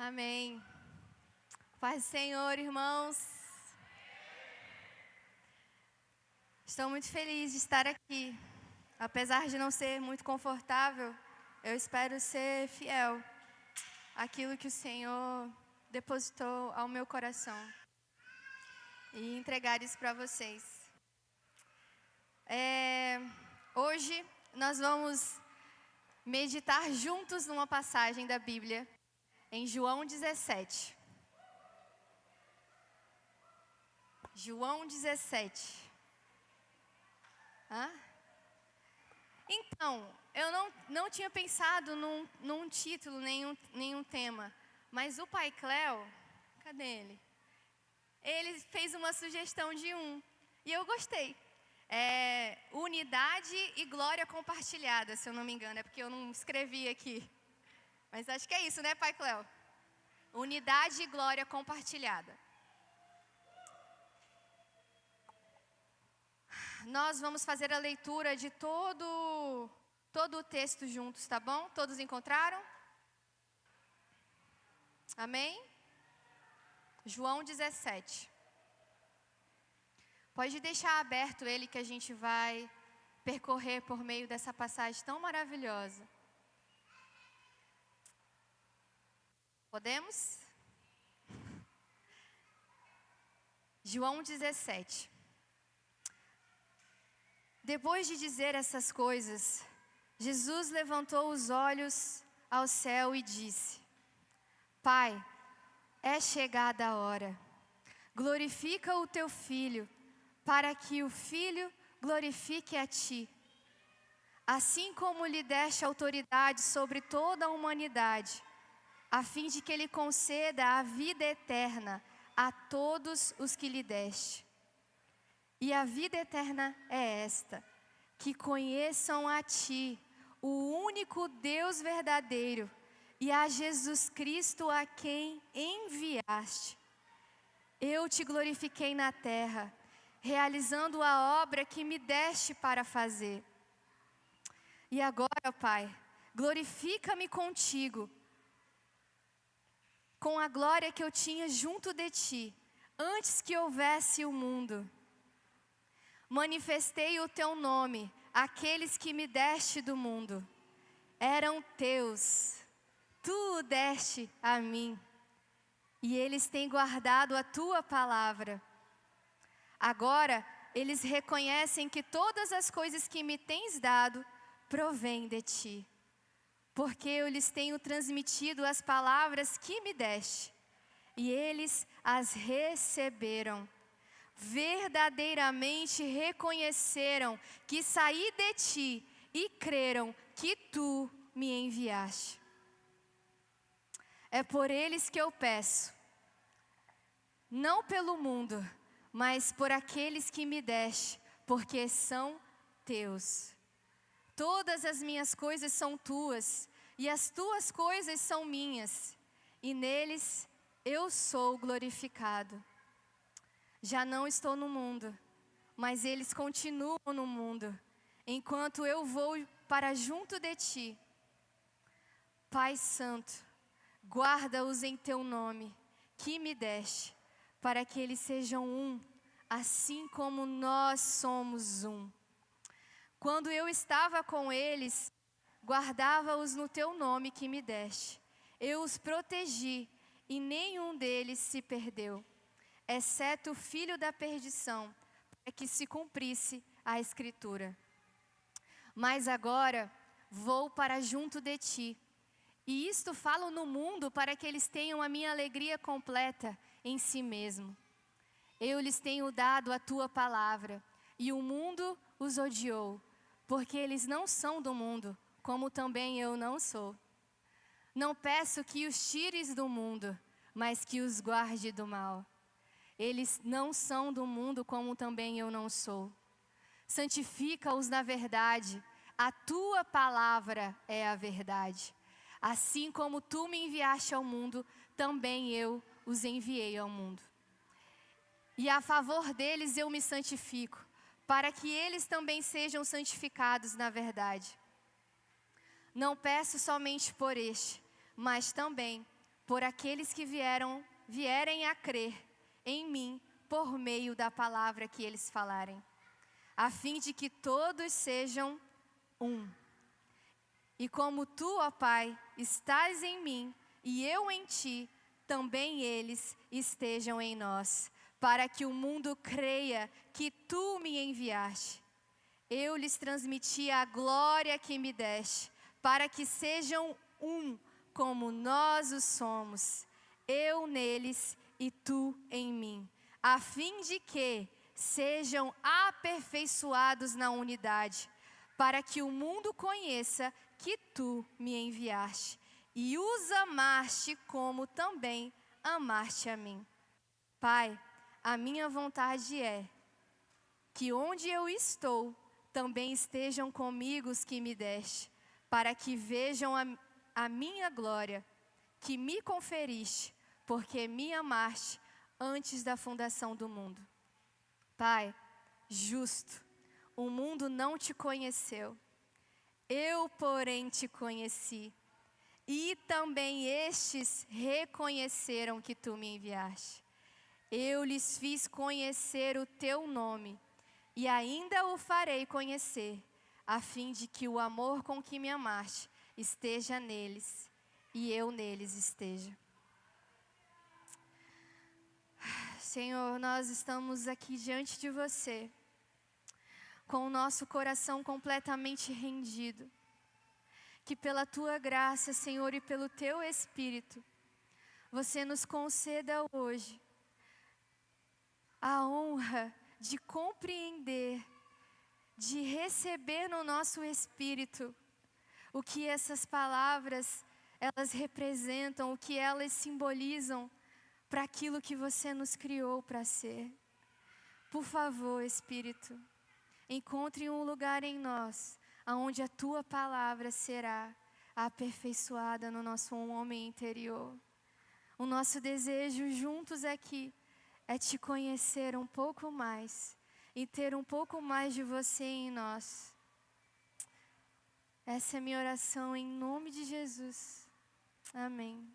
Amém. Paz do Senhor, irmãos. Estou muito feliz de estar aqui. Apesar de não ser muito confortável, eu espero ser fiel àquilo que o Senhor depositou ao meu coração e entregar isso para vocês. Hoje nós vamos meditar juntos numa passagem da Bíblia, em João 17. João 17. Então, eu não tinha pensado num título, nenhum tema, mas o Pai Cléo, cadê ele? Ele fez uma sugestão de e eu gostei. Unidade e glória compartilhada, se eu não me engano, é porque eu não escrevi aqui. Mas acho que é isso, né, Pai Cléo? Unidade e glória compartilhada. Nós vamos fazer a leitura de todo o texto juntos, tá bom? Todos encontraram? Amém? João 17. Pode deixar aberto ele que a gente vai percorrer por meio dessa passagem tão maravilhosa. Podemos? João 17. Depois de dizer essas coisas, Jesus levantou os olhos ao céu e disse: Pai, é chegada a hora. Glorifica o teu Filho, para que o Filho glorifique a ti. Assim como lhe deste autoridade sobre toda a humanidade, a fim de que ele conceda a vida eterna a todos os que lhe deste. E a vida eterna é esta: que conheçam a ti, o único Deus verdadeiro, e a Jesus Cristo a quem enviaste. Eu te glorifiquei na terra, realizando a obra que me deste para fazer. E agora, Pai, glorifica-me contigo, com a glória que eu tinha junto de ti, antes que houvesse o mundo. Manifestei o teu nome àqueles que me deste do mundo. Eram teus, tu o deste a mim, e eles têm guardado a tua palavra. Agora eles reconhecem que todas as coisas que me tens dado provêm de ti, porque eu lhes tenho transmitido as palavras que me deste, e eles as receberam. Verdadeiramente reconheceram que saí de ti e creram que tu me enviaste. É por eles que eu peço, não pelo mundo, mas por aqueles que me deste, porque são teus. Todas as minhas coisas são tuas, e as tuas coisas são minhas, e neles eu sou glorificado. Já não estou no mundo, mas eles continuam no mundo, enquanto eu vou para junto de ti. Pai Santo, guarda-os em teu nome, que me deste, para que eles sejam um, assim como nós somos um. Quando eu estava com eles, guardava-os no teu nome que me deste. Eu os protegi, e nenhum deles se perdeu, exceto o filho da perdição, para que se cumprisse a Escritura. Mas agora vou para junto de ti, e isto falo no mundo para que eles tenham a minha alegria completa em si mesmo. Eu lhes tenho dado a tua palavra, e o mundo os odiou, porque eles não são do mundo, como também eu não sou. Não peço que os tires do mundo, mas que os guarde do mal. Eles não são do mundo, como também eu não sou. Santifica-os na verdade, a tua palavra é a verdade. Assim como tu me enviaste ao mundo, também eu os enviei ao mundo. E a favor deles eu me santifico, para que eles também sejam santificados na verdade. Não peço somente por este, mas também por aqueles que vierem a crer em mim por meio da palavra que eles falarem, a fim de que todos sejam um. E como tu, ó Pai, estás em mim e eu em ti, também eles estejam em nós, para que o mundo creia que tu me enviaste. Eu lhes transmiti a glória que me deste, para que sejam um, como nós o somos, eu neles e tu em mim, a fim de que sejam aperfeiçoados na unidade, para que o mundo conheça que tu me enviaste e os amaste como também amaste a mim. Pai, a minha vontade é que onde eu estou, também estejam comigo os que me deste, para que vejam a minha glória, que me conferiste, porque me amaste antes da fundação do mundo. Pai, justo, o mundo não te conheceu, eu, porém, te conheci, e também estes reconheceram que tu me enviaste. Eu lhes fiz conhecer o teu nome, e ainda o farei conhecer, a fim de que o amor com que me amaste esteja neles, e eu neles esteja. Senhor, nós estamos aqui diante de você, com o nosso coração completamente rendido. Que pela tua graça, Senhor, e pelo teu Espírito, você nos conceda hoje a honra de compreender, de receber no nosso espírito o que essas palavras, elas representam, o que elas simbolizam para aquilo que você nos criou para ser. Por favor, Espírito, encontre um lugar em nós, onde a tua palavra será aperfeiçoada no nosso homem interior. O nosso desejo juntos aqui é te conhecer um pouco mais e ter um pouco mais de você em nós. Essa é a minha oração em nome de Jesus. Amém.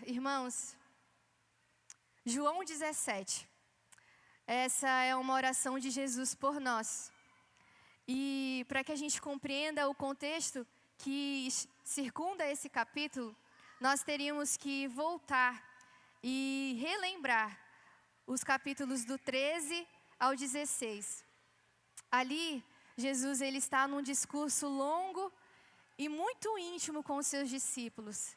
Irmãos, João 17. Essa é uma oração de Jesus por nós. E para que a gente compreenda o contexto que circunda esse capítulo, nós teríamos que voltar e relembrar os capítulos do 13 ao 16. Ali, Jesus ele está num discurso longo e muito íntimo com os seus discípulos.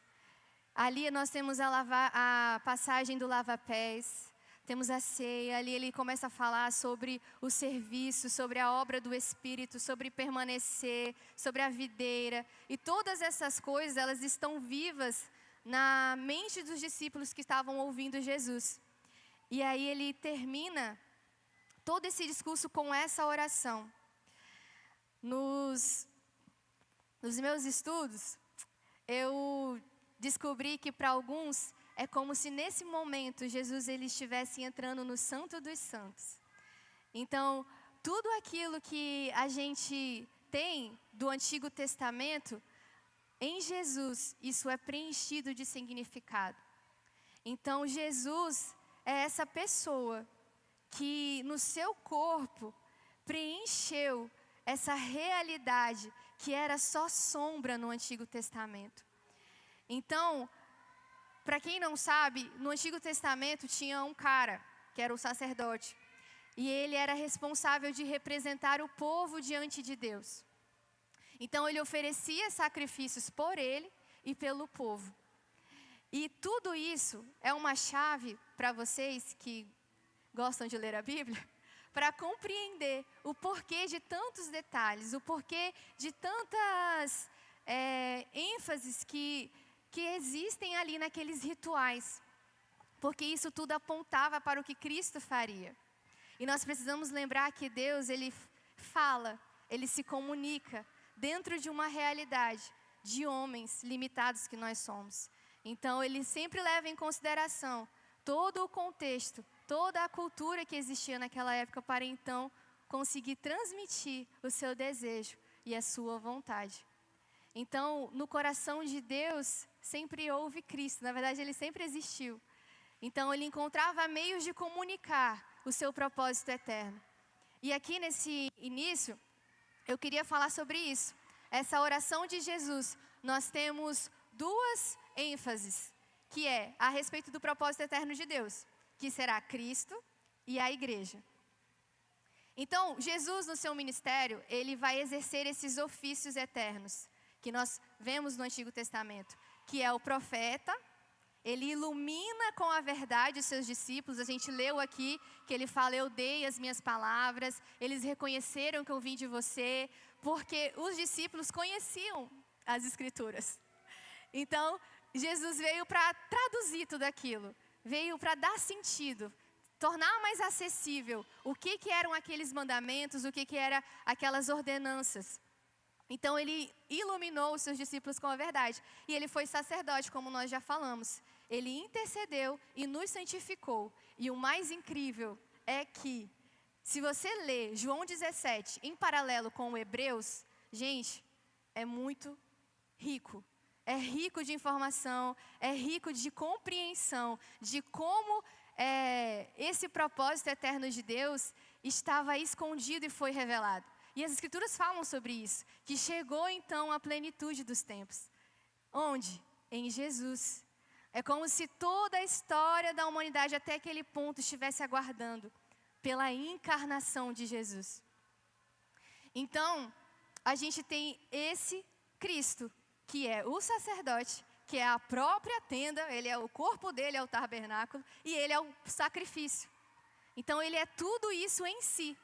Ali nós temos a passagem do lava-pés, temos a ceia, ali ele começa a falar sobre o serviço, sobre a obra do Espírito, sobre permanecer, sobre a videira. E todas essas coisas, elas estão vivas na mente dos discípulos que estavam ouvindo Jesus. E aí ele termina todo esse discurso com essa oração. Nos meus estudos, eu descobri que para alguns é como se nesse momento Jesus ele estivesse entrando no Santo dos Santos. Então, tudo aquilo que a gente tem do Antigo Testamento, em Jesus, isso é preenchido de significado. Então, Jesus é essa pessoa que no seu corpo preencheu essa realidade que era só sombra no Antigo Testamento. Então, para quem não sabe, no Antigo Testamento tinha um cara, que era o sacerdote. E ele era responsável de representar o povo diante de Deus. Então, ele oferecia sacrifícios por ele e pelo povo. E tudo isso é uma chave para vocês que gostam de ler a Bíblia, para compreender o porquê de tantos detalhes, o porquê de tantas ênfases que existem ali naqueles rituais. Porque isso tudo apontava para o que Cristo faria. E nós precisamos lembrar que Deus, ele fala, ele se comunica dentro de uma realidade de homens limitados que nós somos. Então, ele sempre leva em consideração todo o contexto, toda a cultura que existia naquela época para então conseguir transmitir o seu desejo e a sua vontade. Então, no coração de Deus, sempre houve Cristo. Na verdade, ele sempre existiu. Então, ele encontrava meios de comunicar o seu propósito eterno. E aqui nesse início, eu queria falar sobre isso. Essa oração de Jesus, nós temos duas ênfases, que é a respeito do propósito eterno de Deus, que será Cristo e a igreja. Então, Jesus no seu ministério, ele vai exercer esses ofícios eternos, que nós vemos no Antigo Testamento, que é o profeta. Ele ilumina com a verdade os seus discípulos. A gente leu aqui que ele fala, eu dei as minhas palavras, eles reconheceram que eu vim de você, porque os discípulos conheciam as Escrituras. Então, Jesus veio para traduzir tudo aquilo, veio para dar sentido, tornar mais acessível o que eram aqueles mandamentos, o que eram aquelas ordenanças. Então, ele iluminou os seus discípulos com a verdade. E ele foi sacerdote, como nós já falamos. Ele intercedeu e nos santificou. E o mais incrível é que, se você ler João 17 em paralelo com o Hebreus, gente, é muito rico. É rico de informação, é rico de compreensão de como esse propósito eterno de Deus estava escondido e foi revelado. E as Escrituras falam sobre isso, que chegou então a plenitude dos tempos. Onde? Em Jesus. É como se toda a história da humanidade até aquele ponto estivesse aguardando pela encarnação de Jesus. Então, a gente tem esse Cristo, que é o sacerdote, que é a própria tenda, ele é o corpo dele, é o tabernáculo, e ele é o sacrifício. Então, ele é tudo isso em si.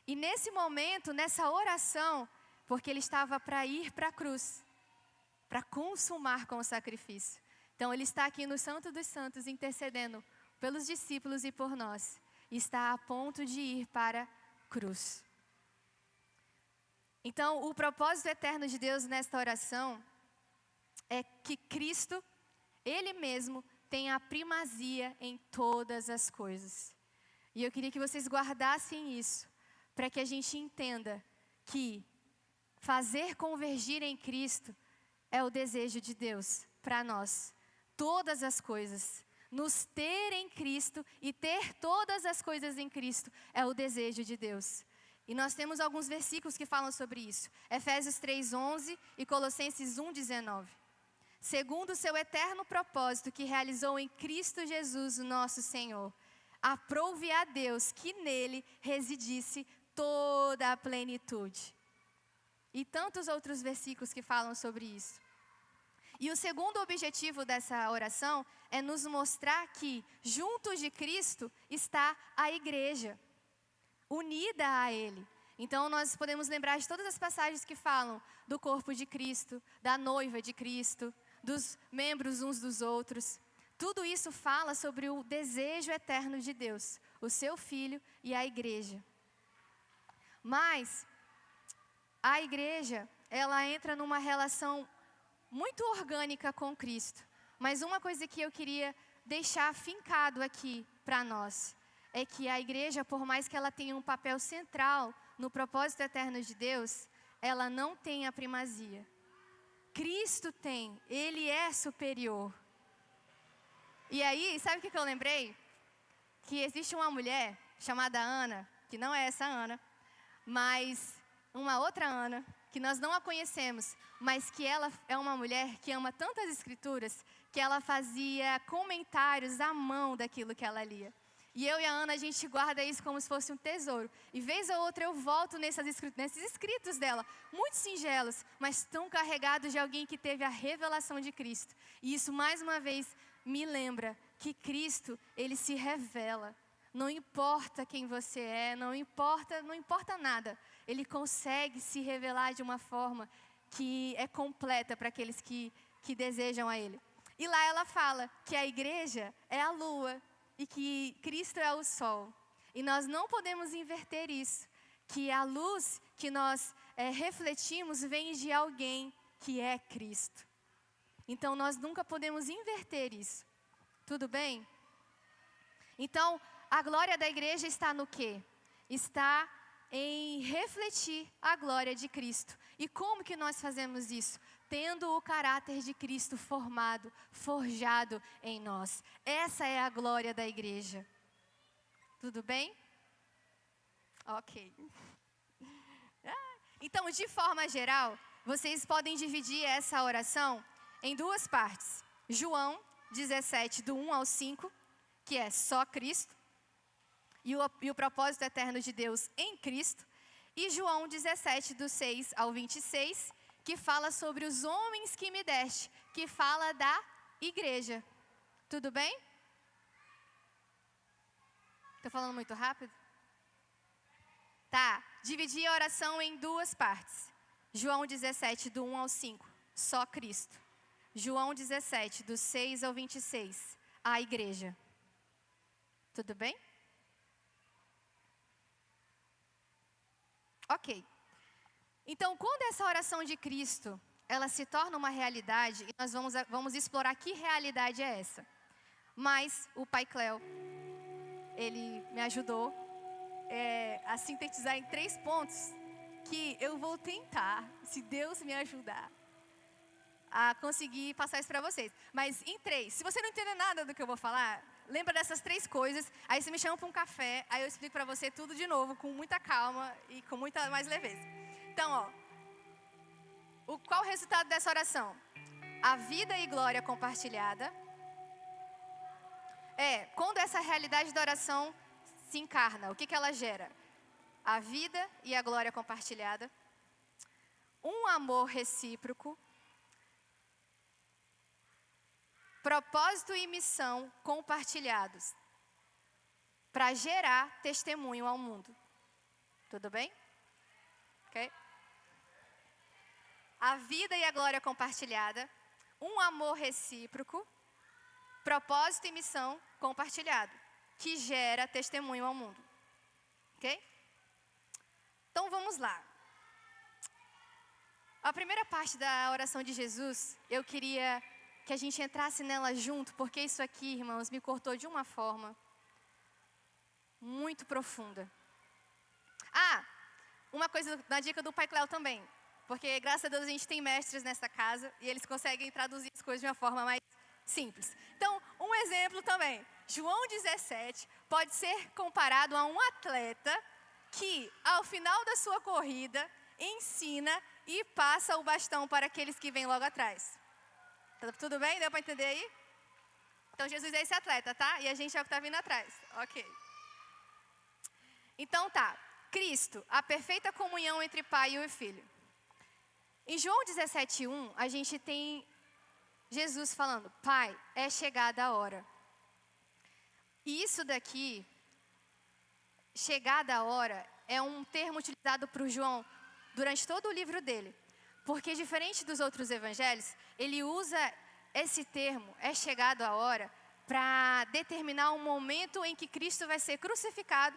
E nesse momento, nessa oração, porque ele estava para ir para a cruz, para consumar com o sacrifício. Então, ele está aqui no Santo dos Santos, intercedendo pelos discípulos e por nós. E está a ponto de ir para a cruz. Então, o propósito eterno de Deus nesta oração é que Cristo, Ele mesmo, tem a primazia em todas as coisas. E eu queria que vocês guardassem isso, para que a gente entenda que fazer convergir em Cristo é o desejo de Deus para nós. Todas as coisas, nos ter em Cristo e ter todas as coisas em Cristo é o desejo de Deus. E nós temos alguns versículos que falam sobre isso. Efésios 3:11 e Colossenses 1:19. Segundo o seu eterno propósito que realizou em Cristo Jesus, o nosso Senhor, aprove a Deus que nele residisse toda a plenitude. E tantos outros versículos que falam sobre isso. E o segundo objetivo dessa oração é nos mostrar que, junto de Cristo, está a igreja, unida a Ele. Então, nós podemos lembrar de todas as passagens que falam do corpo de Cristo, da noiva de Cristo, dos membros uns dos outros. Tudo isso fala sobre o desejo eterno de Deus, o seu Filho e a igreja. Mas a igreja, ela entra numa relação muito orgânica com Cristo. Mas uma coisa que eu queria deixar fincado aqui para nós é que a igreja, por mais que ela tenha um papel central no propósito eterno de Deus, ela não tem a primazia. Cristo tem, Ele é superior. E aí, sabe o que eu lembrei? Que existe uma mulher chamada Ana, que não é essa Ana, mas uma outra Ana, que nós não a conhecemos, mas que ela é uma mulher que ama tantas escrituras, que ela fazia comentários à mão daquilo que ela lia. E eu e a Ana, a gente guarda isso como se fosse um tesouro. E vez ou outra eu volto nesses escritos dela, muito singelos, mas tão carregados de alguém que teve a revelação de Cristo. E isso, mais uma vez, me lembra que Cristo, Ele se revela. Não importa quem você é, não importa nada. Ele consegue se revelar de uma forma que é completa para aqueles que desejam a Ele. E lá ela fala que a igreja é a lua e que Cristo é o sol. E nós não podemos inverter isso, que a luz que nós refletimos vem de alguém que é Cristo. Então nós nunca podemos inverter isso. Tudo bem? Então, a glória da igreja está no quê? Está em refletir a glória de Cristo. E como que nós fazemos isso? Tendo o caráter de Cristo formado, forjado em nós. Essa é a glória da igreja. Tudo bem? Ok. Então, de forma geral, vocês podem dividir essa oração em duas partes. João 17, do 1 ao 5, que é só Cristo, e o propósito eterno de Deus em Cristo. E João 17, do 6 ao 26, que fala sobre os homens que me deste, que fala da igreja. Tudo bem? Estou falando muito rápido? Tá, dividi a oração em duas partes. João 17, do 1 ao 5, só Cristo. João 17, do 6 ao 26, a igreja. Tudo bem? Ok. Então, quando essa oração de Cristo, ela se torna uma realidade, e nós vamos explorar que realidade é essa. Mas o Pai Cléo, ele me ajudou a sintetizar em 3 pontos, que eu vou tentar, se Deus me ajudar, a conseguir passar isso para vocês. Mas em 3, se você não entender nada do que eu vou falar, lembra dessas 3 coisas, aí você me chama para um café, aí eu explico para você tudo de novo, com muita calma e com muita mais leveza. Então, qual o resultado dessa oração? A vida e glória compartilhada. Quando essa realidade da oração se encarna, o que ela gera? A vida e a glória compartilhada. Um amor recíproco. Propósito e missão compartilhados. Para gerar testemunho ao mundo. Tudo bem? Ok? A vida e a glória compartilhada. Um amor recíproco. Propósito e missão compartilhado, que gera testemunho ao mundo. Ok? Então vamos lá. A primeira parte da oração de Jesus, eu queria que a gente entrasse nela junto, porque isso aqui, irmãos, me cortou de uma forma muito profunda. Uma coisa na dica do Pai Cléo também, porque graças a Deus a gente tem mestres nessa casa e eles conseguem traduzir as coisas de uma forma mais simples. Então, um exemplo também. João 17 pode ser comparado a um atleta que, ao final da sua corrida, ensina e passa o bastão para aqueles que vêm logo atrás. Tudo bem? Deu para entender aí? Então, Jesus é esse atleta, tá? E a gente é o que está vindo atrás. Ok. Então, tá. Cristo, a perfeita comunhão entre Pai e o Filho. Em João 17:1, a gente tem Jesus falando, Pai, é chegada a hora. E isso daqui, chegada a hora, é um termo utilizado por João durante todo o livro dele. Porque diferente dos outros evangelhos, ele usa esse termo, é chegado a hora, para determinar um momento em que Cristo vai ser crucificado,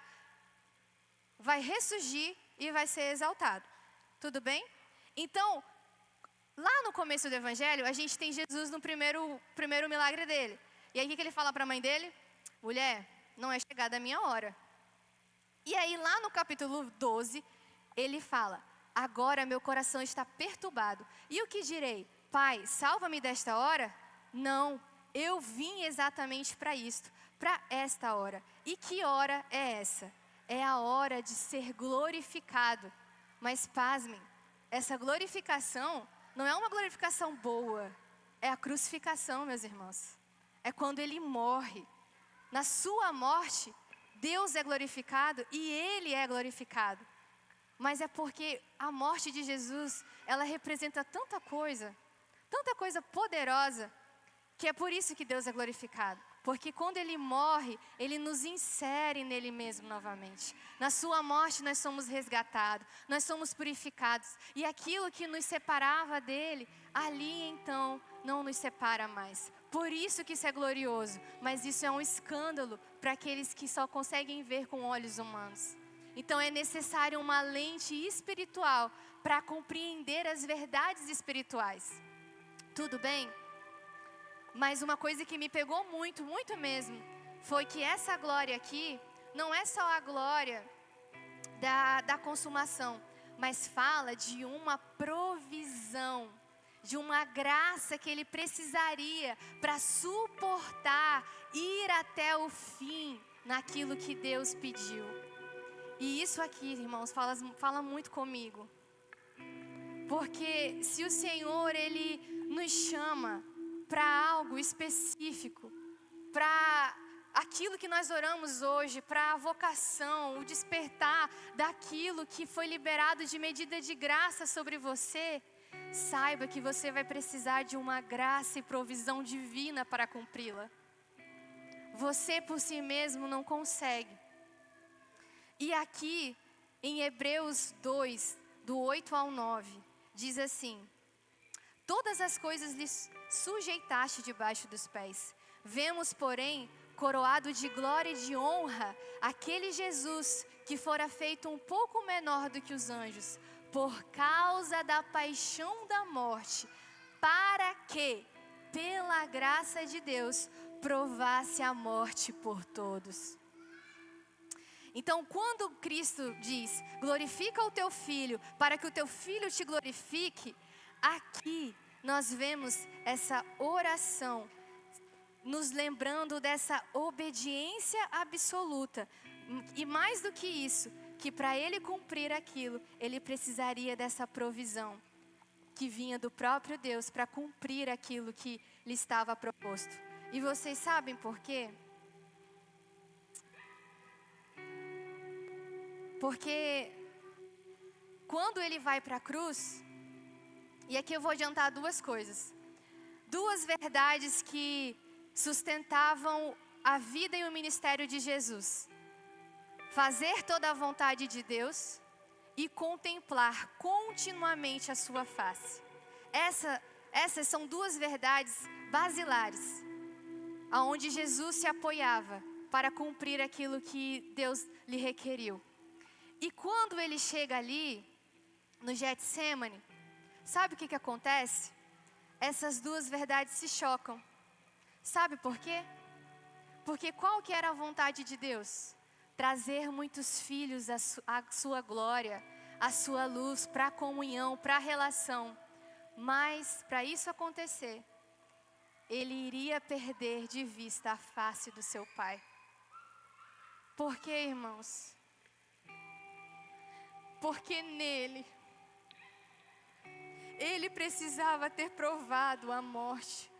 vai ressurgir e vai ser exaltado. Tudo bem? Então, lá no começo do evangelho, a gente tem Jesus no primeiro milagre dele. E aí o que ele fala para a mãe dele? Mulher, não é chegada a minha hora. E aí lá no capítulo 12, ele fala, agora meu coração está perturbado. E o que direi? Pai, salva-me desta hora? Não, eu vim exatamente para isto, para esta hora. E que hora é essa? É a hora de ser glorificado. Mas pasmem, essa glorificação não é uma glorificação boa, é a crucificação, meus irmãos. É quando ele morre. Na sua morte, Deus é glorificado e ele é glorificado. Mas é porque a morte de Jesus, ela representa tanta coisa poderosa, que é por isso que Deus é glorificado. Porque quando ele morre, ele nos insere nele mesmo novamente. Na sua morte nós somos resgatados, nós somos purificados. E aquilo que nos separava dele, ali então não nos separa mais. Por isso que isso é glorioso, mas isso é um escândalo para aqueles que só conseguem ver com olhos humanos. Então é necessário uma lente espiritual para compreender as verdades espirituais. Tudo bem? Mas uma coisa que me pegou muito, muito mesmo, foi que essa glória aqui não é só a glória da consumação, mas fala de uma provisão, de uma graça que ele precisaria para suportar, ir até o fim naquilo que Deus pediu. E isso aqui, irmãos, fala muito comigo. Porque se o Senhor, Ele nos chama para algo específico, para aquilo que nós oramos hoje, para a vocação, o despertar daquilo que foi liberado de medida de graça sobre você, saiba que você vai precisar de uma graça e provisão divina para cumpri-la. Você por si mesmo não consegue. E aqui em Hebreus 2, do 8 ao 9, diz assim: todas as coisas lhe sujeitaste debaixo dos pés. Vemos, porém, coroado de glória e de honra, aquele Jesus que fora feito um pouco menor do que os anjos, por causa da paixão da morte, para que, pela graça de Deus, provasse a morte por todos. Então, quando Cristo diz, glorifica o teu filho, para que o teu filho te glorifique, aqui nós vemos essa oração, nos lembrando dessa obediência absoluta. E mais do que isso, que para ele cumprir aquilo, ele precisaria dessa provisão, que vinha do próprio Deus, para cumprir aquilo que lhe estava proposto. E vocês sabem por quê? Porque quando ele vai para a cruz, e aqui eu vou adiantar duas coisas. Duas verdades que sustentavam a vida e o ministério de Jesus. Fazer toda a vontade de Deus e contemplar continuamente a sua face. Essas são duas verdades basilares, aonde Jesus se apoiava para cumprir aquilo que Deus lhe requeriu. E quando ele chega ali, no Getsêmani, sabe o que acontece? Essas duas verdades se chocam. Sabe por quê? Porque qual que era a vontade de Deus? Trazer muitos filhos à sua glória, à sua luz, para a comunhão, para a relação. Mas, para isso acontecer, ele iria perder de vista a face do seu Pai. Por quê, irmãos? Porque nele, ele precisava ter provado a morte,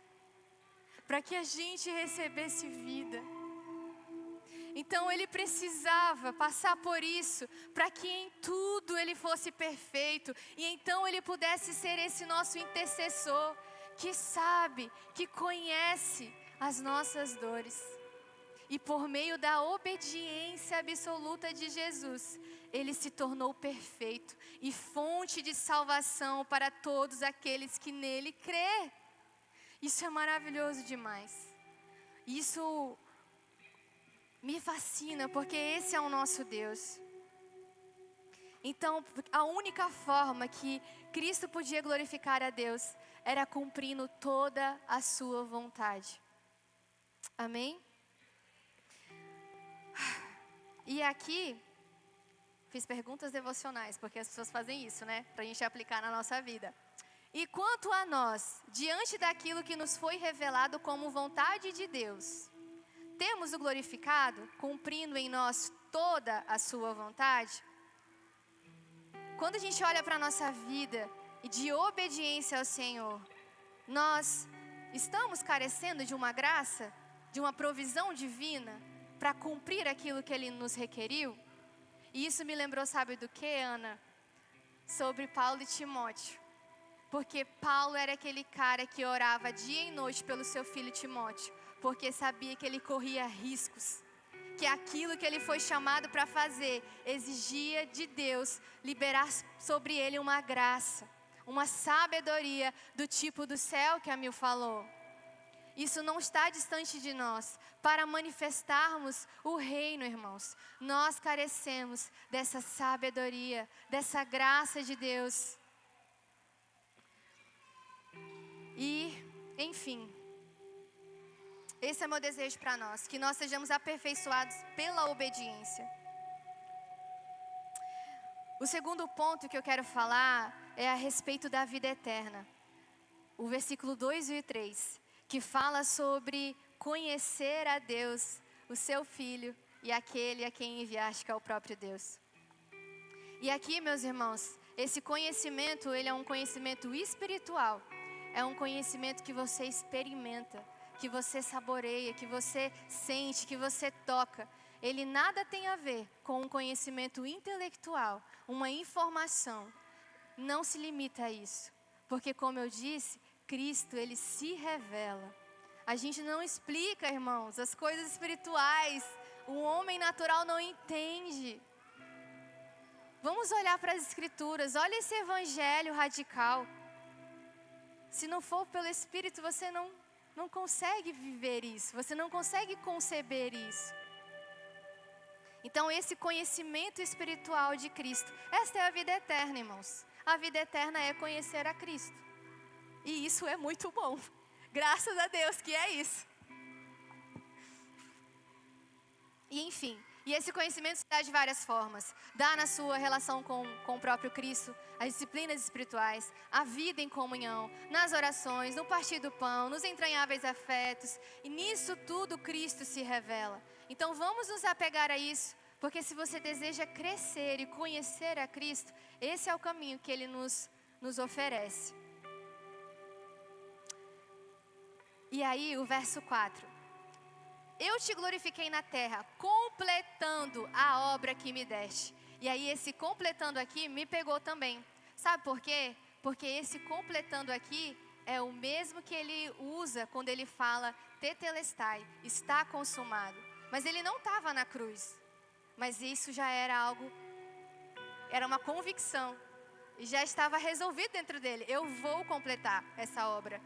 para que a gente recebesse vida. Então ele precisava passar por isso, para que em tudo ele fosse perfeito, e então ele pudesse ser esse nosso intercessor, que sabe, que conhece as nossas dores. E por meio da obediência absoluta de Jesus, ele se tornou perfeito e fonte de salvação para todos aqueles que nele crê. Isso é maravilhoso demais. Isso me fascina, porque esse é o nosso Deus. Então, a única forma que Cristo podia glorificar a Deus era cumprindo toda a sua vontade. Amém? E aqui, fiz perguntas devocionais, porque as pessoas fazem isso, né? Para a gente aplicar na nossa vida. E quanto a nós, diante daquilo que nos foi revelado como vontade de Deus, temos o glorificado, cumprindo em nós toda a sua vontade? Quando a gente olha para a nossa vida e de obediência ao Senhor, nós estamos carecendo de uma graça, de uma provisão divina, para cumprir aquilo que Ele nos requeriu? E isso me lembrou, sabe do que, Ana? Sobre Paulo e Timóteo. Porque Paulo era aquele cara que orava dia e noite pelo seu filho Timóteo, porque sabia que ele corria riscos, que aquilo que ele foi chamado para fazer exigia de Deus liberar sobre ele uma graça, uma sabedoria do tipo do céu que a Mil falou. Isso não está distante de nós. Para manifestarmos o reino, irmãos, nós carecemos dessa sabedoria, dessa graça de Deus. E, enfim, esse é meu desejo para nós, que nós sejamos aperfeiçoados pela obediência. O segundo ponto que eu quero falar é a respeito da vida eterna. O versículo 2 e 3, que fala sobre conhecer a Deus, o seu Filho e aquele a quem enviaste, que é o próprio Deus. E aqui, meus irmãos, esse conhecimento, ele é um conhecimento espiritual. É um conhecimento que você experimenta, que você saboreia, que você sente, que você toca. Ele nada tem a ver com um conhecimento intelectual, uma informação. Não se limita a isso. Porque, como eu disse, Cristo, ele se revela. A gente não explica, irmãos, as coisas espirituais. O homem natural não entende. Vamos olhar para as Escrituras. Olha esse evangelho radical. Se não for pelo Espírito, você não consegue viver isso. Você não consegue conceber isso. Então, esse conhecimento espiritual de Cristo, esta é a vida eterna, irmãos. A vida eterna é conhecer a Cristo. E isso é muito bom. Graças a Deus que é isso. E enfim, e esse conhecimento se dá de várias formas. Dá na sua relação com o próprio Cristo, as disciplinas espirituais, a vida em comunhão, nas orações, no partir do pão, nos entranháveis afetos. E nisso tudo Cristo se revela. Então vamos nos apegar a isso, porque se você deseja crescer e conhecer a Cristo, esse é o caminho que Ele nos oferece. E aí o verso 4. Eu te glorifiquei na terra, completando a obra que me deste. E aí esse completando aqui me pegou também. Sabe por quê? Porque esse completando aqui é o mesmo que ele usa quando ele fala tetelestai, está consumado. Mas ele não estava na cruz. Mas isso já era algo, era uma convicção. E já estava resolvido dentro dele. Eu vou completar essa obra.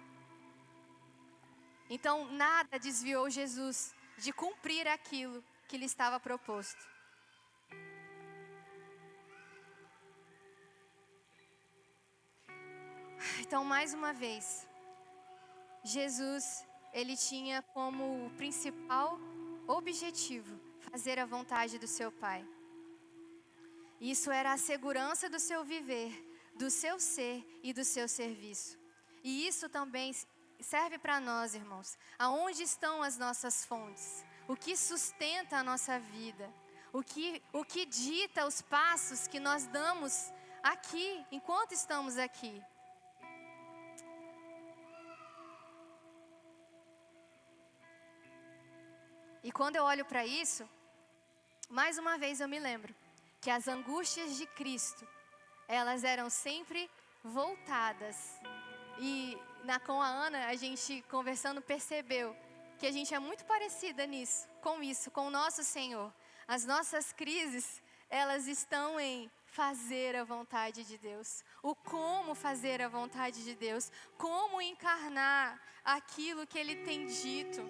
Então nada desviou Jesus de cumprir aquilo que lhe estava proposto. Então, mais uma vez, Jesus, ele tinha como principal objetivo fazer a vontade do seu Pai. Isso era a segurança do seu viver, do seu ser e do seu serviço. E isso também serve para nós, irmãos. Aonde estão as nossas fontes? O que sustenta a nossa vida? O que dita os passos que nós damos aqui, enquanto estamos aqui? E quando eu olho para isso, mais uma vez eu me lembro que as angústias de Cristo, elas eram sempre voltadas. E com a Ana, a gente conversando percebeu que a gente é muito parecida nisso, com o nosso Senhor. As nossas crises, elas estão em fazer a vontade de Deus. O como fazer a vontade de Deus. Como encarnar aquilo que Ele tem dito.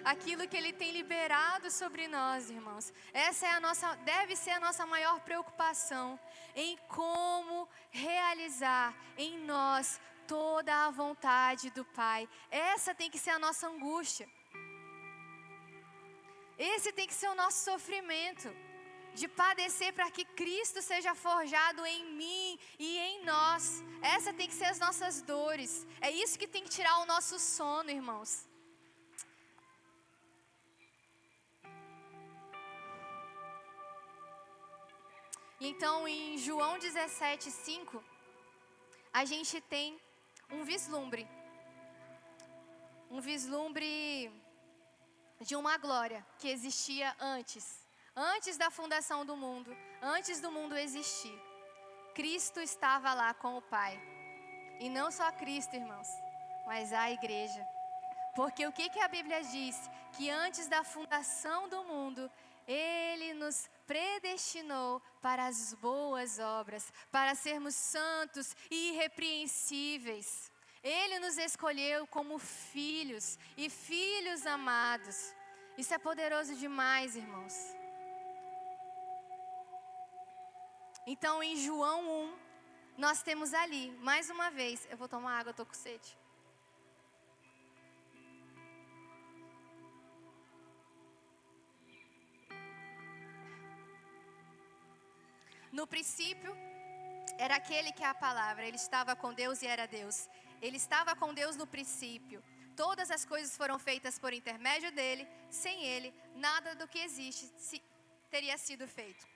Aquilo que Ele tem liberado sobre nós, irmãos. Essa é deve ser a nossa maior preocupação. Em como realizar em nós toda a vontade do Pai. Essa tem que ser a nossa angústia. Esse tem que ser o nosso sofrimento. De padecer para que Cristo seja forjado em mim e em nós. Essa tem que ser as nossas dores. É isso que tem que tirar o nosso sono, irmãos. Então, em João 17:5, a gente tem um vislumbre de uma glória que existia antes da fundação do mundo, antes do mundo existir. Cristo estava lá com o Pai. E não só Cristo, irmãos, mas a igreja. Porque o que a Bíblia diz? Que antes da fundação do mundo, Ele nos predestinou para as boas obras, para sermos santos e irrepreensíveis. Ele nos escolheu como filhos e filhos amados. Isso é poderoso demais, irmãos. Então, em João 1, nós temos ali, mais uma vez, eu vou tomar água, eu estou com sede. No princípio era aquele que é a palavra. Ele estava com Deus e era Deus. Ele estava com Deus no princípio. Todas as coisas foram feitas por intermédio dele. Sem ele, nada do que existe teria sido feito.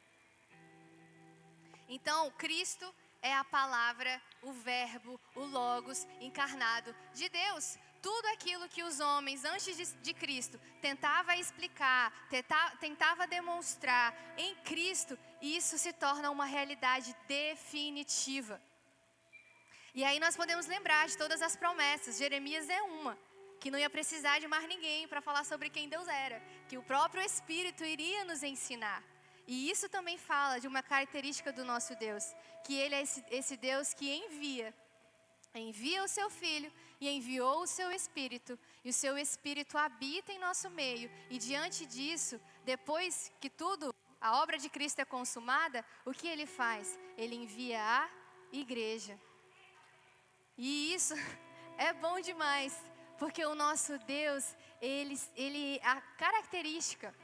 Então, Cristo é a palavra, o verbo, o logos encarnado de Deus. Tudo aquilo que os homens antes de Cristo tentavam explicar, tentava demonstrar em Cristo, isso se torna uma realidade definitiva. E aí nós podemos lembrar de todas as promessas. Jeremias é uma, que não ia precisar de mais ninguém para falar sobre quem Deus era, que o próprio Espírito iria nos ensinar. E isso também fala de uma característica do nosso Deus, que Ele é esse Deus que envia o seu Filho e enviou o seu Espírito, e o seu Espírito habita em nosso meio. E diante disso, depois que a obra de Cristo é consumada, o que Ele faz? Ele envia a igreja. E isso é bom demais, porque o nosso Deus, a característica,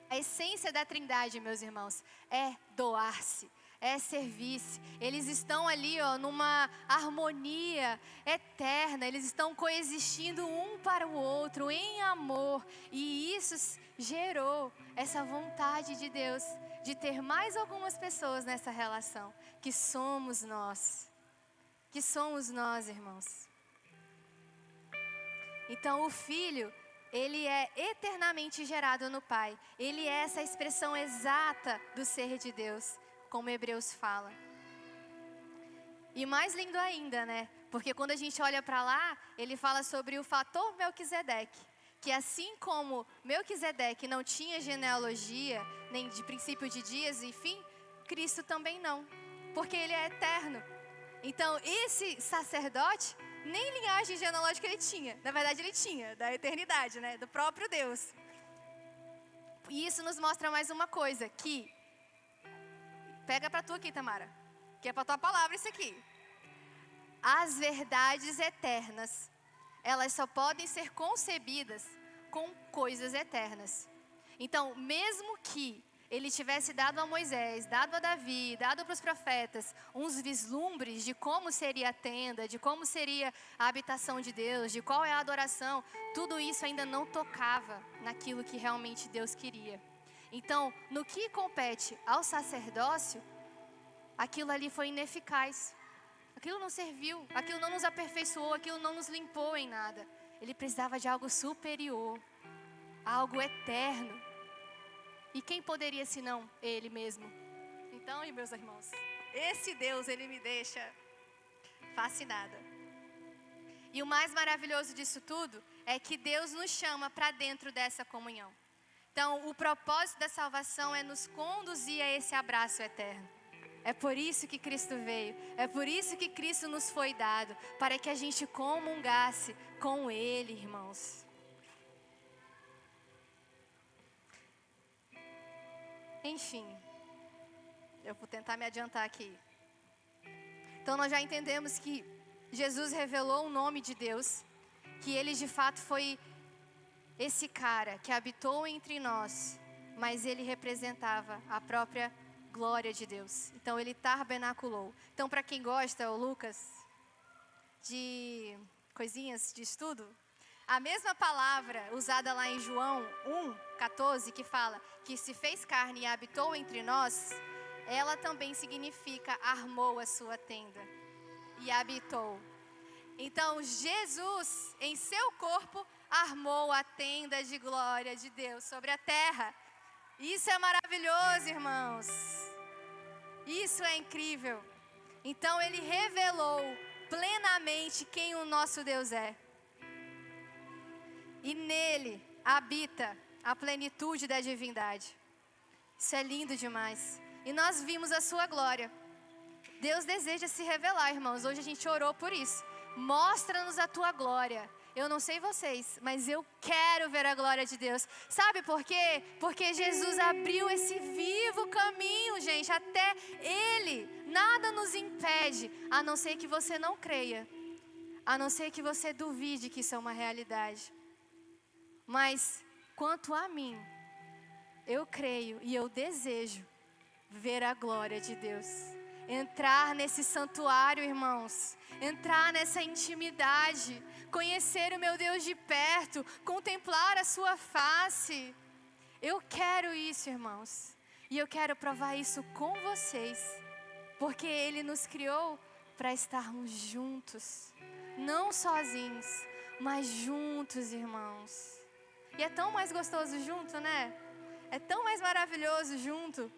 a essência da Trindade, meus irmãos, é doar-se, é servir-se. Eles estão ali, numa harmonia eterna. Eles estão coexistindo um para o outro em amor. E isso gerou essa vontade de Deus de ter mais algumas pessoas nessa relação, que somos nós. Que somos nós, irmãos. Então, o Filho, Ele é eternamente gerado no Pai. Ele é essa expressão exata do ser de Deus, como Hebreus fala. E mais lindo ainda, né? Porque quando a gente olha para lá, ele fala sobre o fator Melquisedeque. Que assim como Melquisedeque não tinha genealogia, nem de princípio de dias, enfim, Cristo também não. Porque Ele é eterno. Então, esse sacerdote, nem linhagem genealógica ele tinha. Na verdade, ele tinha, da eternidade, né? Do próprio Deus. E isso nos mostra mais uma coisa, que... Pega para tu aqui, Tamara. Que é para tua palavra isso aqui. As verdades eternas, elas só podem ser concebidas com coisas eternas. Então, mesmo que Ele tivesse dado a Moisés, dado a Davi, dado para os profetas, uns vislumbres de como seria a tenda, de como seria a habitação de Deus, de qual é a adoração, tudo isso ainda não tocava naquilo que realmente Deus queria. Então, no que compete ao sacerdócio, aquilo ali foi ineficaz. Aquilo não serviu, aquilo não nos aperfeiçoou, aquilo não nos limpou em nada. Ele precisava de algo superior, algo eterno. E quem poderia senão Ele mesmo? Então, meus irmãos, esse Deus, Ele me deixa fascinada. E o mais maravilhoso disso tudo é que Deus nos chama para dentro dessa comunhão. Então, o propósito da salvação é nos conduzir a esse abraço eterno. É por isso que Cristo veio, é por isso que Cristo nos foi dado, para que a gente comungasse com Ele, irmãos. Enfim, eu vou tentar me adiantar aqui. Então nós já entendemos que Jesus revelou o nome de Deus, que Ele de fato foi esse cara que habitou entre nós, mas Ele representava a própria glória de Deus. Então Ele tabernaculou. Então para quem gosta, o Lucas, de coisinhas de estudo, a mesma palavra usada lá em João 1:14, que fala que se fez carne e habitou entre nós, ela também significa armou a sua tenda e habitou. Então Jesus, em seu corpo, armou a tenda de glória de Deus sobre a terra. Isso é maravilhoso, irmãos. Isso é incrível. Então Ele revelou plenamente quem o nosso Deus é. E nele habita a plenitude da divindade. Isso é lindo demais. E nós vimos a sua glória. Deus deseja se revelar, irmãos. Hoje a gente orou por isso. Mostra-nos a tua glória. Eu não sei vocês, mas eu quero ver a glória de Deus. Sabe por quê? Porque Jesus abriu esse vivo caminho, gente, até Ele. Nada nos impede, a não ser que você não creia. A não ser que você duvide que isso é uma realidade. Mas, quanto a mim, eu creio e eu desejo ver a glória de Deus. entrar nesse santuário, irmãos, entrar nessa intimidade, conhecer o meu Deus de perto, contemplar a sua face. Eu quero isso, irmãos, e eu quero provar isso com vocês, porque Ele nos criou para estarmos juntos, não sozinhos, mas juntos, irmãos. E é tão mais gostoso junto, né? É tão mais maravilhoso junto.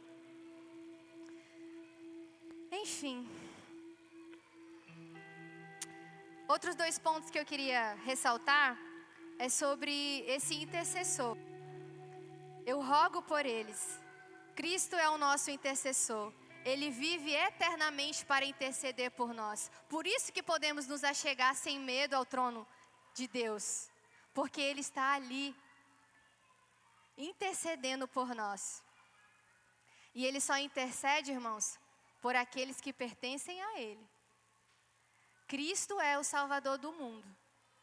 Enfim. Outros 2 pontos que eu queria ressaltar é sobre esse intercessor. Eu rogo por eles. Cristo é o nosso intercessor. Ele vive eternamente para interceder por nós. Por isso que podemos nos achegar sem medo ao trono de Deus. Porque Ele está ali, intercedendo por nós. E Ele só intercede, irmãos, por aqueles que pertencem a Ele. Cristo é o Salvador do mundo,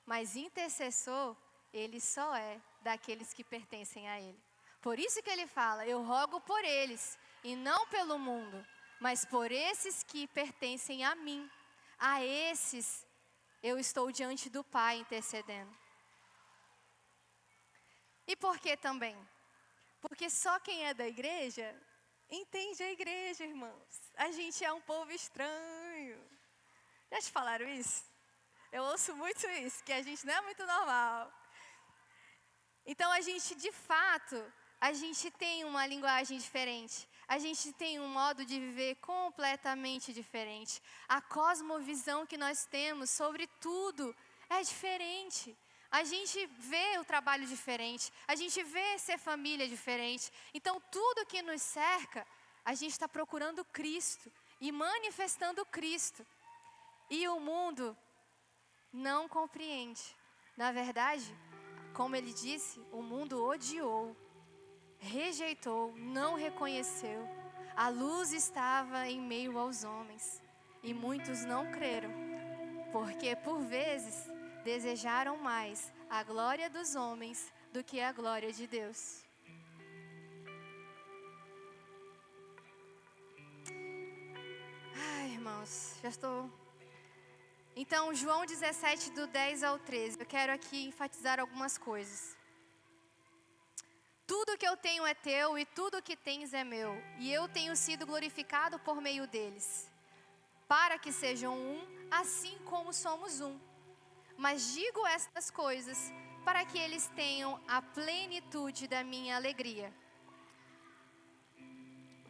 mas intercessor, Ele só é daqueles que pertencem a Ele. Por isso que Ele fala, eu rogo por eles, e não pelo mundo, mas por esses que pertencem a mim. A esses eu estou diante do Pai intercedendo. E por que também? Porque só quem é da igreja entende a igreja, irmãos. A gente é um povo estranho. Já te falaram isso? Eu ouço muito isso, que a gente não é muito normal. Então a gente, de fato, a gente tem uma linguagem diferente. A gente tem um modo de viver completamente diferente. A cosmovisão que nós temos sobre tudo é diferente. A gente vê o trabalho diferente, a gente vê ser família diferente. Então, tudo que nos cerca, a gente está procurando Cristo e manifestando Cristo. E o mundo não compreende. Na verdade, como ele disse, o mundo odiou, rejeitou, não reconheceu. A luz estava em meio aos homens e muitos não creram, porque por vezes desejaram mais a glória dos homens do que a glória de Deus. Ai, irmãos, já estou... Então, João 17, do 10 ao 13, eu quero aqui enfatizar algumas coisas. Tudo que eu tenho é teu e tudo que tens é meu, e eu tenho sido glorificado por meio deles, para que sejam um, assim como somos um. Mas digo estas coisas para que eles tenham a plenitude da minha alegria.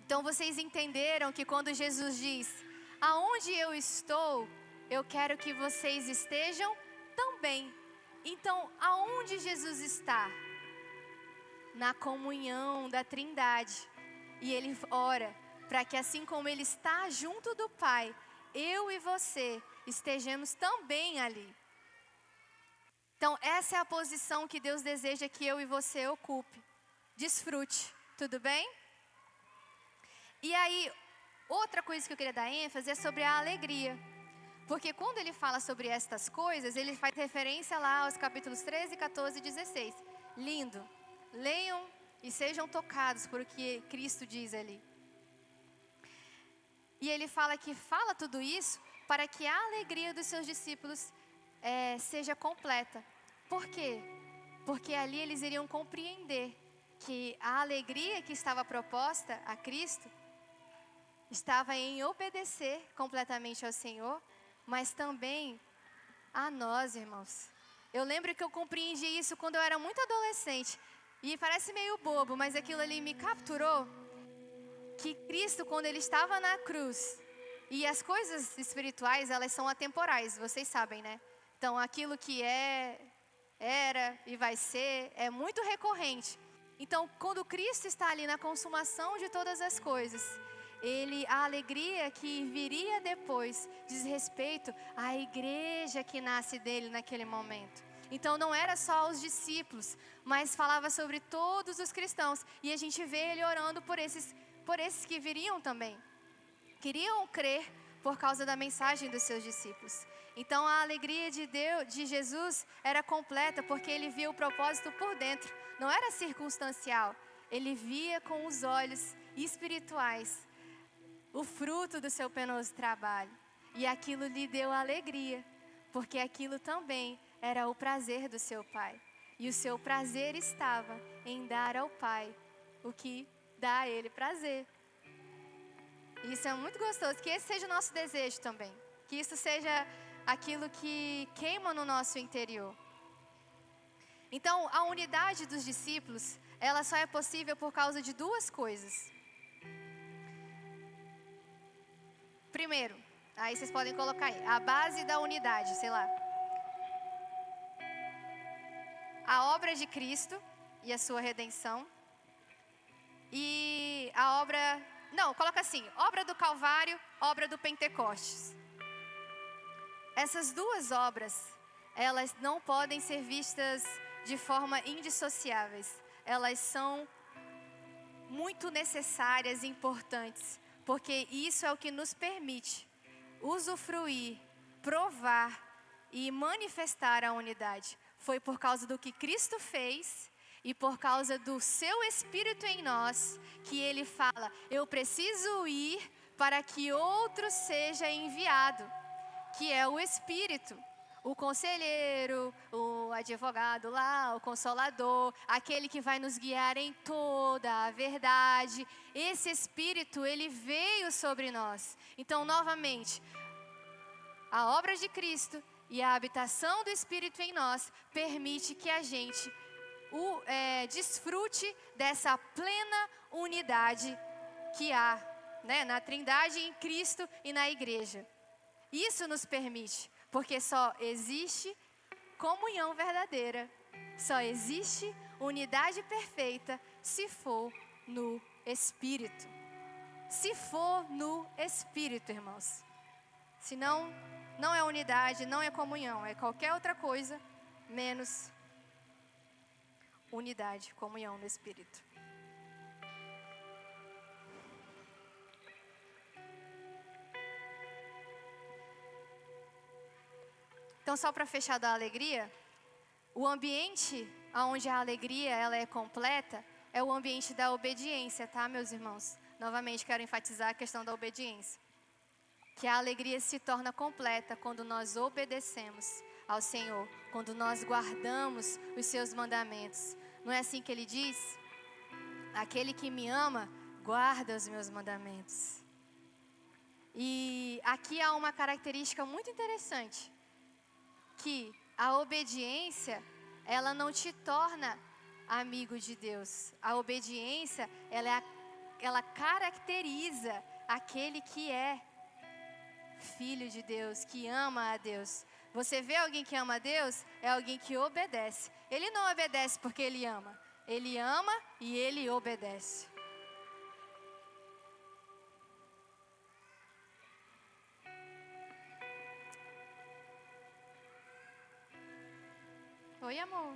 Então vocês entenderam que quando Jesus diz, aonde eu estou, eu quero que vocês estejam também. Então, aonde Jesus está? Na comunhão da Trindade. E Ele ora para que assim como Ele está junto do Pai, eu e você estejamos também ali. Então, essa é a posição que Deus deseja que eu e você ocupe. Desfrute, tudo bem? E aí, outra coisa que eu queria dar ênfase é sobre a alegria. Porque quando ele fala sobre estas coisas, ele faz referência lá aos capítulos 13, 14 e 16. Lindo. Leiam e sejam tocados por o que Cristo diz ali. E ele fala que fala tudo isso para que a alegria dos seus discípulos seja completa. Por quê? Porque ali eles iriam compreender que a alegria que estava proposta a Cristo estava em obedecer completamente ao Senhor, mas também a nós, irmãos. Eu lembro que eu compreendi isso quando eu era muito adolescente, e parece meio bobo, mas aquilo ali me capturou, que Cristo, quando Ele estava na cruz, e as coisas espirituais, elas são atemporais, vocês sabem, né? Então, aquilo que era e vai ser, é muito recorrente. Então, quando Cristo está ali na consumação de todas as coisas, a alegria que viria depois diz respeito à igreja que nasce dele naquele momento. Então, não era só os discípulos, mas falava sobre todos os cristãos. E a gente vê ele orando por esses que viriam também. Queriam crer por causa da mensagem dos seus discípulos. Então a alegria de Deus, de Jesus, era completa porque ele via o propósito por dentro. Não era circunstancial. Ele via com os olhos espirituais o fruto do seu penoso trabalho. E aquilo lhe deu alegria, porque aquilo também era o prazer do seu pai. E o seu prazer estava em dar ao pai o que dá a ele prazer. Isso é muito gostoso, que esse seja o nosso desejo também. Que isso seja aquilo que queima no nosso interior. Então, a unidade dos discípulos, ela só é possível por causa de duas coisas. Primeiro, aí vocês podem colocar aí, a base da unidade, sei lá. A obra de Cristo e a sua redenção. E a obra... Não, coloca assim, obra do Calvário, obra do Pentecostes. Essas duas obras, elas não podem ser vistas de forma indissociáveis. Elas são muito necessárias e importantes, porque isso é o que nos permite usufruir, provar e manifestar a unidade. Foi por causa do que Cristo fez e por causa do seu Espírito em nós, que Ele fala, eu preciso ir para que outro seja enviado, que é o Espírito. O conselheiro, o advogado lá, o consolador, aquele que vai nos guiar em toda a verdade. Esse Espírito, ele veio sobre nós. Então, novamente, a obra de Cristo e a habitação do Espírito em nós permite que a gente desfrute dessa plena unidade que há, né, na Trindade, em Cristo e na igreja. Isso nos permite, porque só existe comunhão verdadeira, só existe unidade perfeita se for no Espírito. Se for no Espírito, irmãos. Senão, não é unidade, não é comunhão, é qualquer outra coisa, menos unidade, comunhão no Espírito. Então, só para fechar da alegria, o ambiente onde a alegria ela é completa é o ambiente da obediência, tá, meus irmãos? Novamente, quero enfatizar a questão da obediência. Que a alegria se torna completa quando nós obedecemos ao Senhor, quando nós guardamos os seus mandamentos. Não é assim que Ele diz? Aquele que me ama, guarda os meus mandamentos. E aqui há uma característica muito interessante, que a obediência, ela não te torna amigo de Deus. A obediência, ela caracteriza aquele que é filho de Deus, que ama a Deus. Você vê alguém que ama a Deus, é alguém que obedece. Ele não obedece porque ele ama e ele obedece. Oi, amor.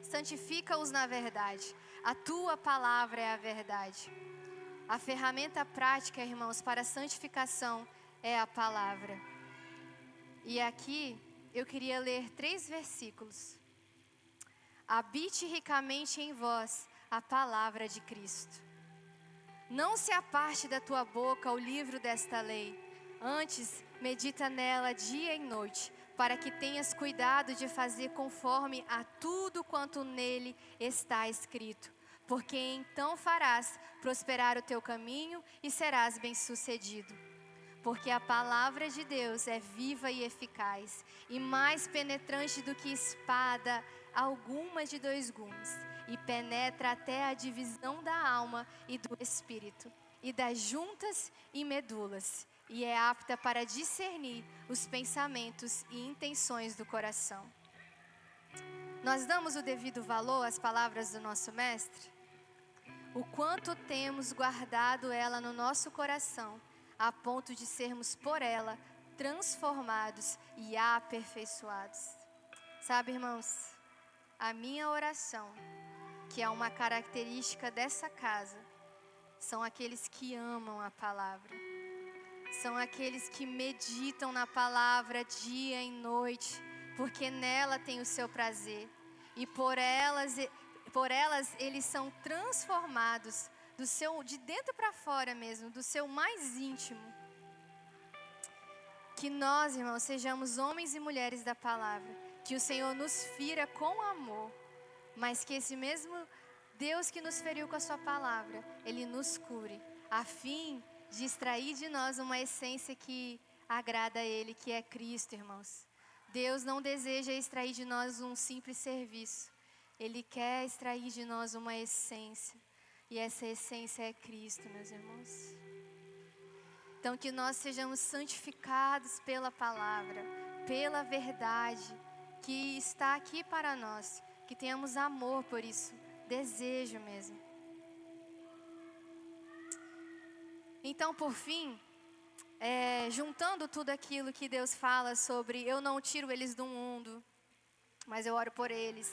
Santifica-os na verdade. A tua palavra é a verdade. A ferramenta prática, irmãos, para a santificação é a palavra. E aqui eu queria ler 3 versículos. Habite ricamente em vós a palavra de Cristo. Não se aparte da tua boca o livro desta lei. Antes, medita nela dia e noite, para que tenhas cuidado de fazer conforme a tudo quanto nele está escrito. Porque então farás prosperar o teu caminho e serás bem-sucedido. Porque a palavra de Deus é viva e eficaz, e mais penetrante do que espada alguma de 2 gumes, e penetra até a divisão da alma e do espírito, e das juntas e medulas, e é apta para discernir os pensamentos e intenções do coração. Nós damos o devido valor às palavras do nosso mestre? O quanto temos guardado ela no nosso coração, a ponto de sermos por ela transformados e aperfeiçoados. Sabe, irmãos, a minha oração, que é uma característica dessa casa, são aqueles que amam a palavra. São aqueles que meditam na palavra dia e noite, porque nela tem o seu prazer. e por elas eles são transformados de dentro para fora mesmo, do seu mais íntimo. Que nós, irmãos, sejamos homens e mulheres da palavra, que o Senhor nos fira com amor, mas que esse mesmo Deus que nos feriu com a sua palavra, Ele nos cure, a fim de extrair de nós uma essência que agrada a Ele, que é Cristo, irmãos. Deus não deseja extrair de nós um simples serviço, Ele quer extrair de nós uma essência, e essa essência é Cristo, meus irmãos. Então que nós sejamos santificados pela palavra, pela verdade que está aqui para nós, que tenhamos amor por isso, desejo mesmo. Então, por fim, juntando tudo aquilo que Deus fala sobre eu não tiro eles do mundo, mas eu oro por eles,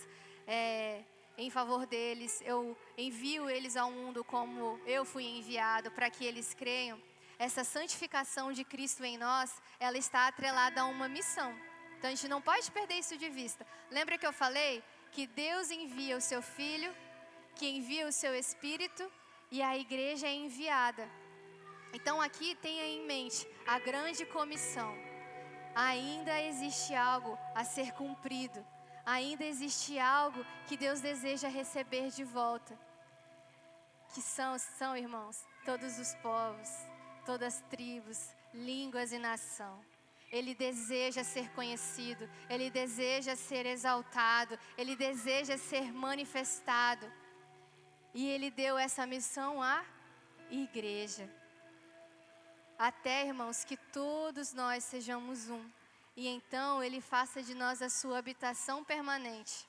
em favor deles, eu envio eles ao mundo como eu fui enviado para que eles creiam. Essa santificação de Cristo em nós, ela está atrelada a uma missão. Então a gente não pode perder isso de vista. Lembra que eu falei que Deus envia o seu Filho, que envia o seu Espírito e a igreja é enviada. Então aqui tenha em mente a grande comissão. Ainda existe algo a ser cumprido. Ainda existe algo que Deus deseja receber de volta. Que são, irmãos, todos os povos, todas as tribos, línguas e nação. Ele deseja ser conhecido, Ele deseja ser exaltado, Ele deseja ser manifestado. E Ele deu essa missão à igreja. Até, irmãos, que todos nós sejamos um. E então Ele faça de nós a sua habitação permanente.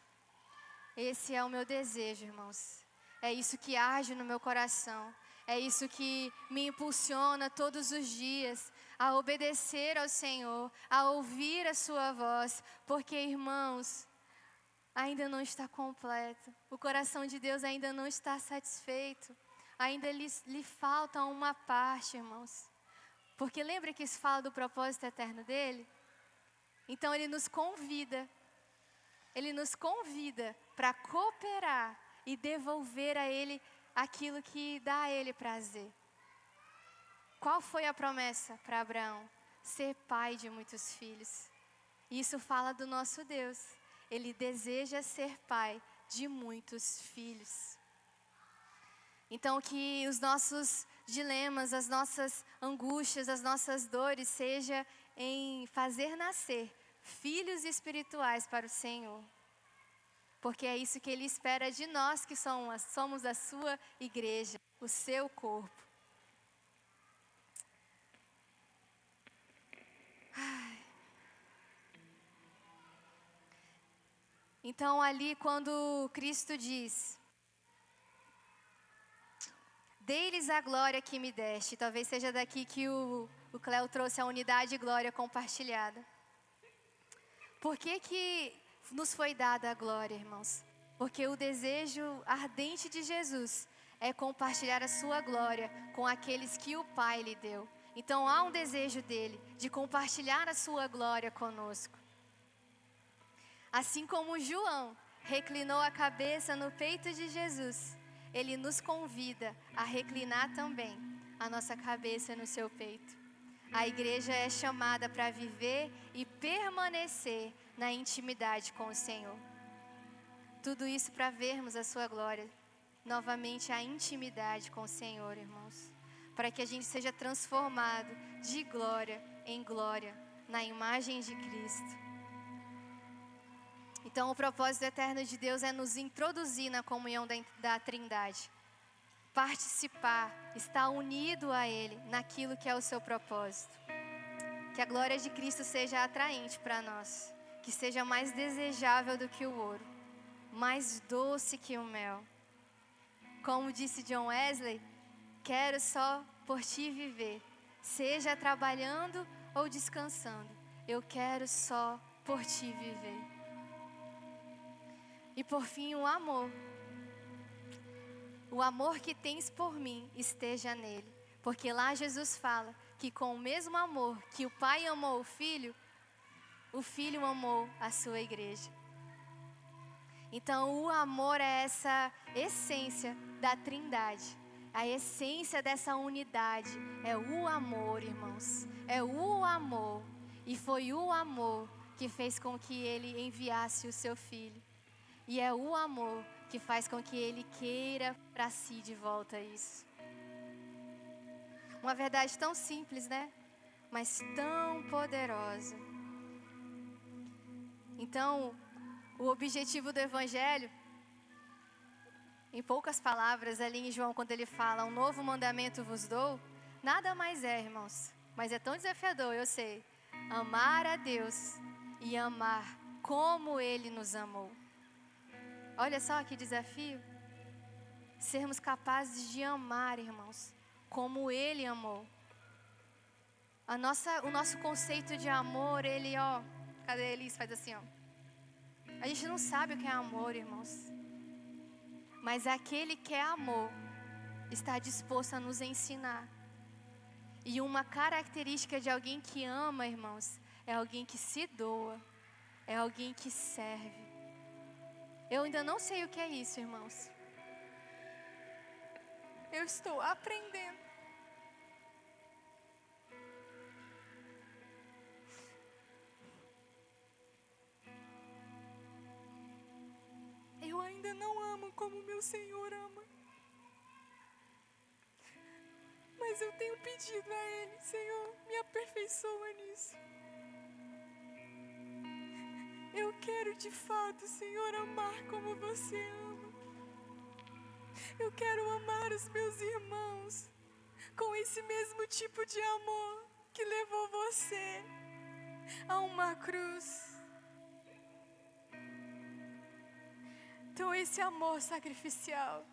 Esse é o meu desejo, irmãos. É isso que arde no meu coração. É isso que me impulsiona todos os dias a obedecer ao Senhor, a ouvir a sua voz. Porque, irmãos, ainda não está completo. O coração de Deus ainda não está satisfeito. Ainda lhe falta uma parte, irmãos. Porque lembra que isso fala do propósito eterno dele? Então Ele nos convida para cooperar e devolver a Ele aquilo que dá a Ele prazer. Qual foi a promessa para Abraão? Ser pai de muitos filhos. Isso fala do nosso Deus. Ele deseja ser pai de muitos filhos. Então que os nossos dilemas, as nossas angústias, as nossas dores seja em fazer nascer filhos espirituais para o Senhor. Porque é isso que Ele espera de nós que somos a sua igreja, o seu corpo. Então ali quando Cristo diz: dei-lhes a glória que me deste. Talvez seja daqui que o Cléo trouxe a unidade e glória compartilhada. Por que nos foi dada a glória, irmãos? Porque o desejo ardente de Jesus é compartilhar a sua glória com aqueles que o Pai lhe deu. Então há um desejo dele de compartilhar a sua glória conosco. Assim como João reclinou a cabeça no peito de Jesus, Ele nos convida a reclinar também a nossa cabeça no seu peito. A igreja é chamada para viver e permanecer na intimidade com o Senhor. Tudo isso para vermos a sua glória. Novamente a intimidade com o Senhor, irmãos. Para que a gente seja transformado de glória em glória, na imagem de Cristo. Então o propósito eterno de Deus é nos introduzir na comunhão da Trindade. Participar, estar unido a Ele naquilo que é o seu propósito. Que a glória de Cristo seja atraente para nós. Que seja mais desejável do que o ouro. Mais doce que o mel. Como disse John Wesley, quero só por ti viver. Seja trabalhando ou descansando. Eu quero só por ti viver. E por fim o amor. O amor que tens por mim esteja nele. Porque lá Jesus fala que com o mesmo amor que o Pai amou o Filho amou a sua igreja. Então, o amor é essa essência da Trindade. A essência dessa unidade é o amor, irmãos. É o amor. E foi o amor que fez com que ele enviasse o seu filho. E é o amor que faz com que ele queira para si de volta isso. Uma verdade tão simples, né? Mas tão poderosa. Então, o objetivo do Evangelho, em poucas palavras, ali em João, quando ele fala, um novo mandamento vos dou, nada mais é, irmãos, mas é tão desafiador, eu sei, amar a Deus e amar como Ele nos amou. Olha só que desafio, sermos capazes de amar, irmãos, como Ele amou. O nosso conceito de amor, ele, cadê Elis? Faz assim, A gente não sabe o que é amor, irmãos. Mas aquele que é amor está disposto a nos ensinar. E uma característica de alguém que ama, irmãos, é alguém que se doa, é alguém que serve. Eu ainda não sei o que é isso, irmãos. Eu estou aprendendo. Eu ainda não amo como meu Senhor ama. Mas eu tenho pedido a Ele, Senhor, me aperfeiçoa nisso. Eu quero de fato, Senhor, amar como você ama. Eu quero amar os meus irmãos com esse mesmo tipo de amor que levou você a uma cruz. Então esse amor sacrificial,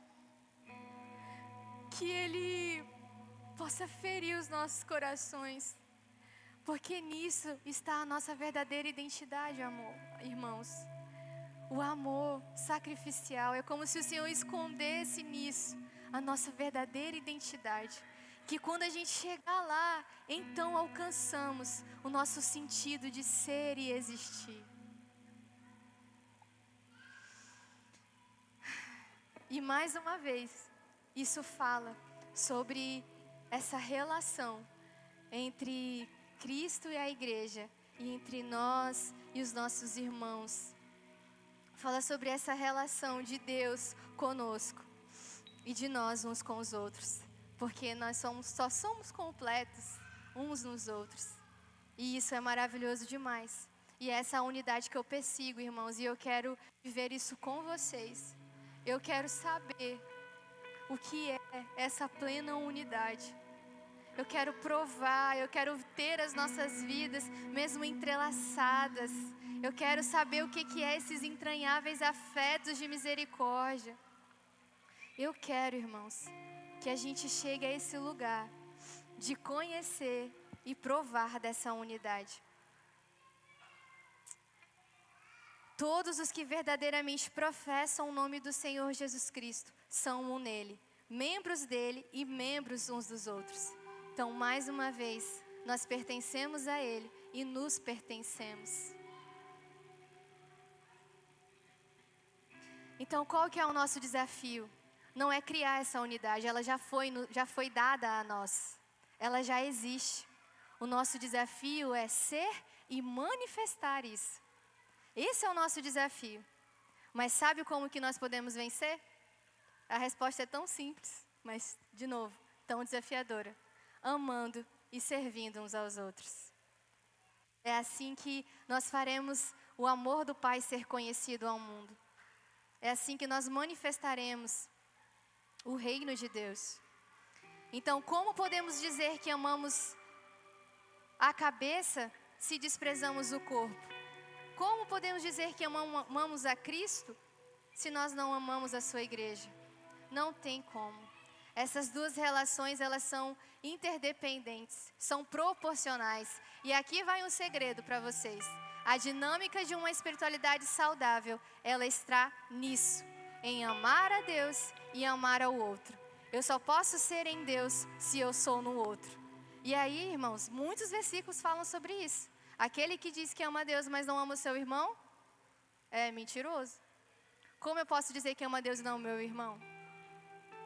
que ele possa ferir os nossos corações, porque nisso está a nossa verdadeira identidade, amor, irmãos. O amor sacrificial é como se o Senhor escondesse nisso a nossa verdadeira identidade. Que quando a gente chegar lá, então alcançamos o nosso sentido de ser e existir. E mais uma vez, isso fala sobre essa relação entre Cristo e a igreja, e entre nós e os nossos irmãos. Fala sobre essa relação de Deus conosco e de nós uns com os outros, porque nós só somos completos uns nos outros. E isso é maravilhoso demais. E é essa unidade que eu persigo, irmãos, e eu quero viver isso com vocês. Eu quero saber o que é essa plena unidade. Eu quero provar, eu quero ter as nossas vidas mesmo entrelaçadas. Eu quero saber o que é esses entranháveis afetos de misericórdia. Eu quero, irmãos, que a gente chegue a esse lugar de conhecer e provar dessa unidade. Todos os que verdadeiramente professam o nome do Senhor Jesus Cristo são um nele, membros dele e membros uns dos outros. Então, mais uma vez, nós pertencemos a Ele e nos pertencemos. Então, qual que é o nosso desafio? Não é criar essa unidade, ela já foi dada a nós. Ela já existe. O nosso desafio é ser e manifestar isso. Esse é o nosso desafio. Mas sabe como que nós podemos vencer? A resposta é tão simples, mas, de novo, tão desafiadora. Amando e servindo uns aos outros. É assim que nós faremos o amor do Pai ser conhecido ao mundo. É assim que nós manifestaremos o reino de Deus. Então, como podemos dizer que amamos a cabeça se desprezamos o corpo? Como podemos dizer que amamos a Cristo se nós não amamos a sua igreja? Não tem como. Essas duas relações, elas são interdependentes, são proporcionais. E aqui vai um segredo para vocês. A dinâmica de uma espiritualidade saudável, ela está nisso, em amar a Deus e amar ao outro. Eu só posso ser em Deus se eu sou no outro. E aí, irmãos, muitos versículos falam sobre isso. Aquele que diz que ama a Deus, mas não ama o seu irmão, é mentiroso. Como eu posso dizer que ama a Deus e não o meu irmão?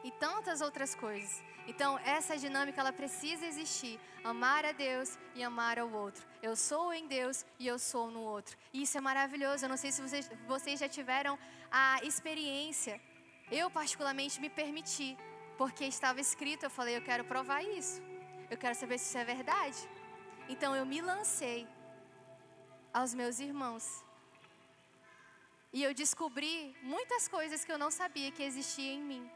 E tantas outras coisas. Então, essa dinâmica, ela precisa existir. Amar a Deus e amar ao outro. Eu sou em Deus e eu sou no outro. E isso é maravilhoso. Eu não sei se vocês já tiveram a experiência. Eu, particularmente, me permiti. Porque estava escrito, eu falei, eu quero provar isso. Eu quero saber se isso é verdade. Então, eu me lancei aos meus irmãos. E eu descobri muitas coisas que eu não sabia que existiam em mim.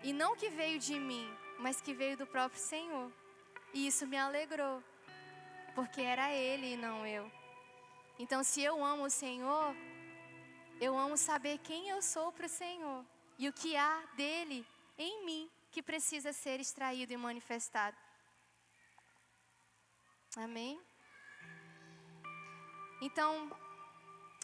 E não que veio de mim, mas que veio do próprio Senhor. E isso me alegrou, porque era Ele e não eu. Então, se eu amo o Senhor, eu amo saber quem eu sou para o Senhor. E o que há dele em mim que precisa ser extraído e manifestado. Amém? Então,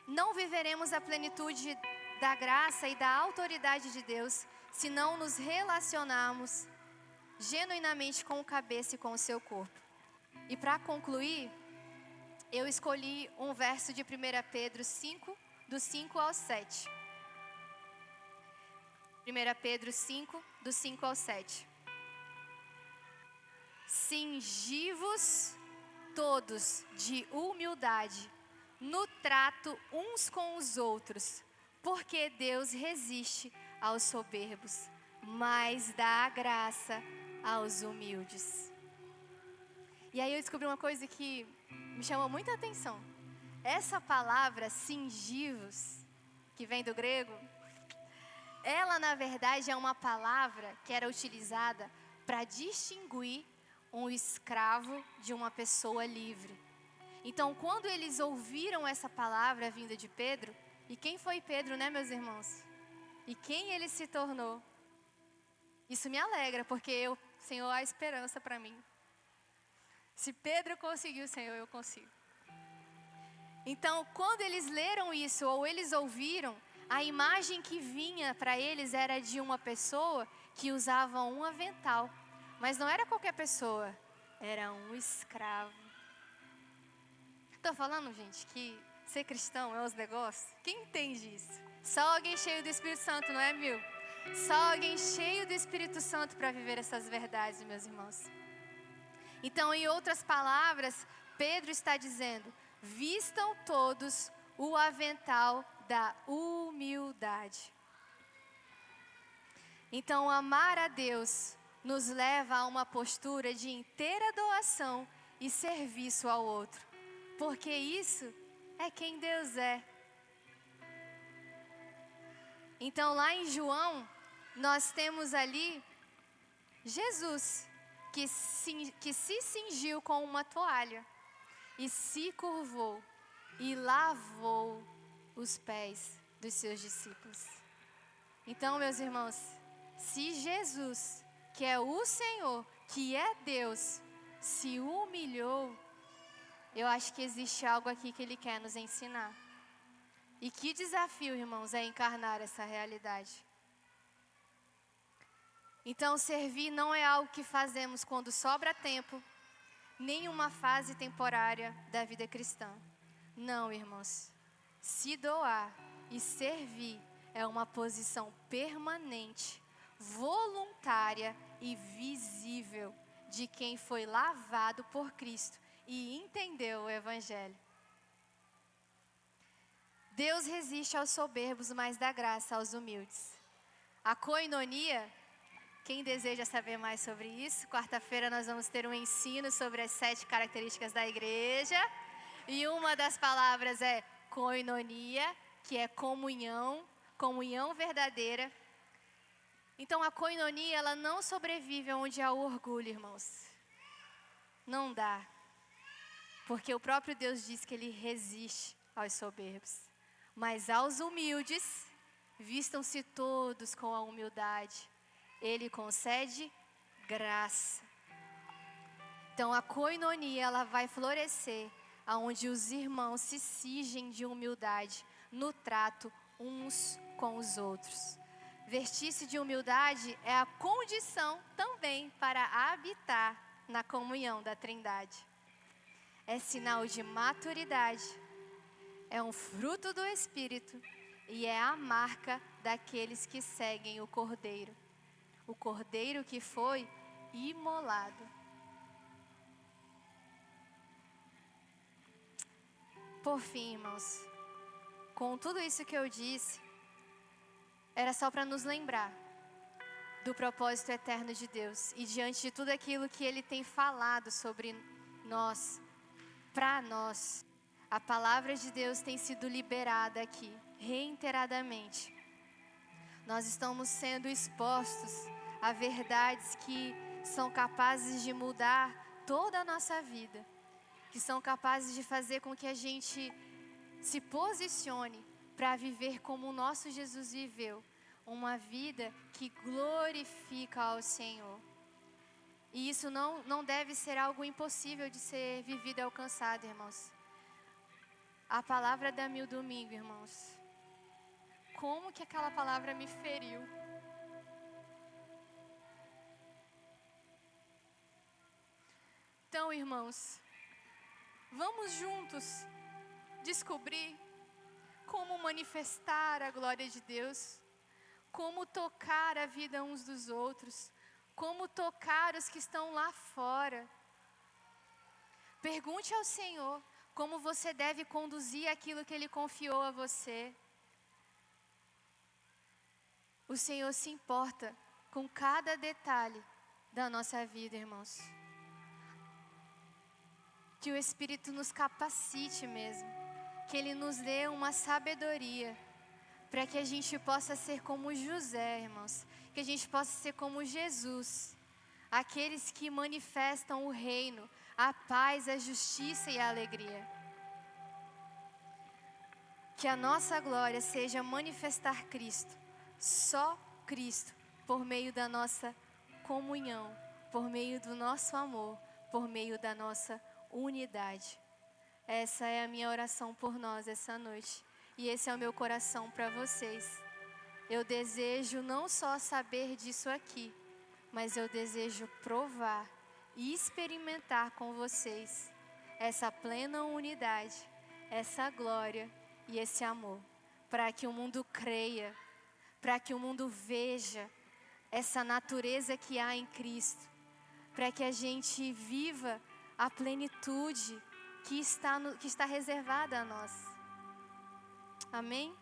não viveremos a plenitude da graça e da autoridade de Deus se não nos relacionarmos genuinamente com o cabeça e com o seu corpo. E para concluir, eu escolhi um verso de 1 Pedro 5, do 5 ao 7. 1 Pedro 5, do 5 ao 7. Cingi-vos todos de humildade, no trato uns com os outros, porque Deus resiste aos soberbos, mas dá graça aos humildes. E aí eu descobri uma coisa que me chamou muita atenção. Essa palavra, cingivos, que vem do grego, ela na verdade é uma palavra que era utilizada para distinguir um escravo de uma pessoa livre. Então, quando eles ouviram essa palavra vinda de Pedro, e quem foi Pedro, né, meus irmãos? E quem ele se tornou? Isso me alegra, porque Senhor, há esperança para mim. Se Pedro conseguiu, Senhor, eu consigo. Então, quando eles leram isso, ou eles ouviram, a imagem que vinha para eles era de uma pessoa que usava um avental. Mas não era qualquer pessoa, era um escravo. Estou falando, gente, que ser cristão é uns negócios? Quem entende isso? Só alguém cheio do Espírito Santo, não é, Mil? Só alguém cheio do Espírito Santo para viver essas verdades, meus irmãos. Então, em outras palavras, Pedro está dizendo: vistam todos o avental da humildade. Então, amar a Deus nos leva a uma postura de inteira doação e serviço ao outro. Porque isso é quem Deus é. Então, lá em João, nós temos ali Jesus, que se cingiu com uma toalha e se curvou e lavou os pés dos seus discípulos. Então, meus irmãos, se Jesus, que é o Senhor, que é Deus, se humilhou, eu acho que existe algo aqui que Ele quer nos ensinar. E que desafio, irmãos, é encarnar essa realidade. Então, servir não é algo que fazemos quando sobra tempo, nem uma fase temporária da vida cristã. Não, irmãos. Se doar e servir é uma posição permanente, voluntária e visível de quem foi lavado por Cristo e entendeu o Evangelho. Deus resiste aos soberbos, mas dá graça aos humildes. A koinonia, quem deseja saber mais sobre isso, quarta-feira nós vamos ter um ensino sobre as 7 características da igreja. E uma das palavras é koinonia, que é comunhão, comunhão verdadeira. Então a koinonia, ela não sobrevive onde há o orgulho, irmãos. Não dá. Porque o próprio Deus diz que Ele resiste aos soberbos. Mas aos humildes, vistam-se todos com a humildade. Ele concede graça. Então a koinonia, ela vai florescer aonde os irmãos se cingem de humildade no trato uns com os outros. Vestir-se de humildade é a condição também para habitar na comunhão da Trindade. É sinal de maturidade, é um fruto do Espírito e é a marca daqueles que seguem o Cordeiro que foi imolado. Por fim, irmãos, com tudo isso que eu disse, era só para nos lembrar do propósito eterno de Deus e diante de tudo aquilo que Ele tem falado sobre nós, para nós, a palavra de Deus tem sido liberada aqui, reiteradamente. Nós estamos sendo expostos a verdades que são capazes de mudar toda a nossa vida, que são capazes de fazer com que a gente se posicione para viver como o nosso Jesus viveu, uma vida que glorifica ao Senhor. E isso não deve ser algo impossível de ser vivido e alcançado, irmãos. A palavra da Mil domingo, irmãos. Como que aquela palavra me feriu. Então, irmãos, vamos juntos descobrir como manifestar a glória de Deus, como tocar a vida uns dos outros, como tocar os que estão lá fora. Pergunte ao Senhor como você deve conduzir aquilo que Ele confiou a você. O Senhor se importa com cada detalhe da nossa vida, irmãos. Que o Espírito nos capacite mesmo, que Ele nos dê uma sabedoria, para que a gente possa ser como José, irmãos, que a gente possa ser como Jesus, aqueles que manifestam o reino, a paz, a justiça e a alegria. Que a nossa glória seja manifestar Cristo, só Cristo, por meio da nossa comunhão, por meio do nosso amor, por meio da nossa unidade. Essa é a minha oração por nós essa noite. E esse é o meu coração para vocês. Eu desejo não só saber disso aqui, mas eu desejo provar e experimentar com vocês essa plena unidade, essa glória e esse amor. Para que o mundo creia, para que o mundo veja essa natureza que há em Cristo. Para que a gente viva a plenitude que está reservada a nós. Amém?